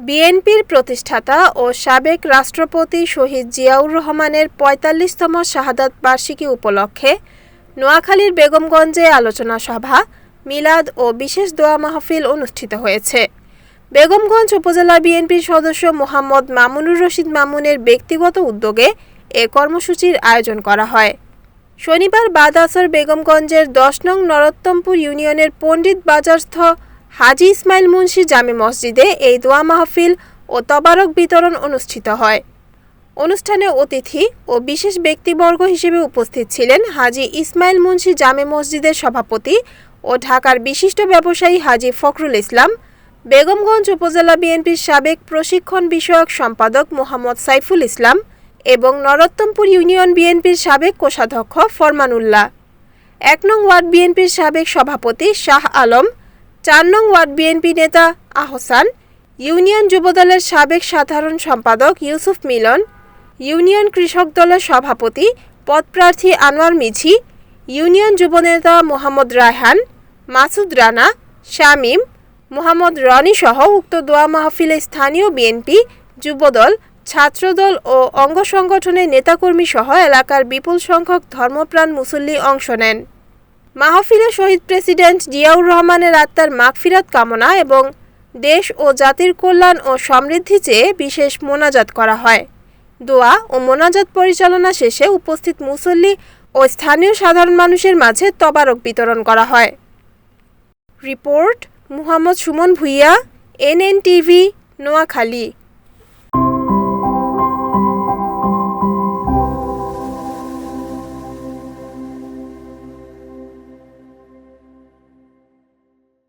বিএনপির প্রতিষ্ঠাতা ও সাবেক রাষ্ট্রপতি শহীদ জিয়াউর রহমানের ৪৫তম শাহাদাত বার্ষিকী উপলক্ষে নোয়াখালীর বেগমগঞ্জে আলোচনা সভা, মিলাদ ও বিশেষ দোয়া মাহফিল অনুষ্ঠিত হয়েছে। বেগমগঞ্জ উপজেলা বিএনপির সদস্য মোহাম্মদ মামুনুর রশিদ মামুনের ব্যক্তিগত উদ্যোগে এ কর্মসূচির আয়োজন করা হয়। শনিবার বাদ আসর বেগমগঞ্জের ১০ নং নরোত্তমপুর ইউনিয়নের পণ্ডিত বাজারস্থ হাজী ইসমাইল মুন্সি জামে মসজিদে এই দোয়া মাহফিল ও তবারক বিতরণ অনুষ্ঠিত হয়। অনুষ্ঠানে অতিথি ও বিশেষ ব্যক্তিবর্গ হিসেবে উপস্থিত ছিলেন হাজী ইসমাইল মুন্সি জামে মসজিদের সভাপতি ও ঢাকার বিশিষ্ট ব্যবসায়ী হাজী ফখরুল ইসলাম, বেগমগঞ্জ উপজেলা বিএনপির সাবেক প্রশিক্ষণ বিষয়ক সম্পাদক মোহাম্মদ সাইফুল ইসলাম এবং নরোত্তমপুর ইউনিয়ন বিএনপির সাবেক কোষাধ্যক্ষ ফরমান উল্লাহ, ১ নং ওয়ার্ড বিএনপির সাবেক সভাপতি শাহ আলম, ৪ নং ওয়ার্ড বিএনপি নেতা আহসান, ইউনিয়ন যুবদলের সাবেক সাধারণ সম্পাদক ইউসুফ মিলন, ইউনিয়ন কৃষক দলের সভাপতি পদপ্রার্থী আনোয়ার মিঝি, ইউনিয়ন যুবনেতা মোহাম্মদ রায়হান, মাসুদ রানা, শামীম, মোহাম্মদ রনি সহ উক্ত দোয়া মাহফিলে স্থানীয় বিএনপি, যুবদল, ছাত্রদল ও অঙ্গ সংগঠনের নেতাকর্মী সহ এলাকার বিপুল সংখ্যক ধর্মপ্রাণ মুসল্লি অংশ নেন। মাহফিলে শহীদ প্রেসিডেন্ট জিয়াউর রহমানের আত্মার মাগফিরাত কামনা এবং দেশ ও জাতির কল্যাণ ও সমৃদ্ধি চেয়ে বিশেষ মোনাজাত করা হয়। দোয়া ও মোনাজাত পরিচালনা শেষে উপস্থিত মুসল্লি ও স্থানীয় সাধারণ মানুষের মাঝে তবারক বিতরণ করা হয়। Report Muhammad Suman Bhuiya, NNTV, Noakhali.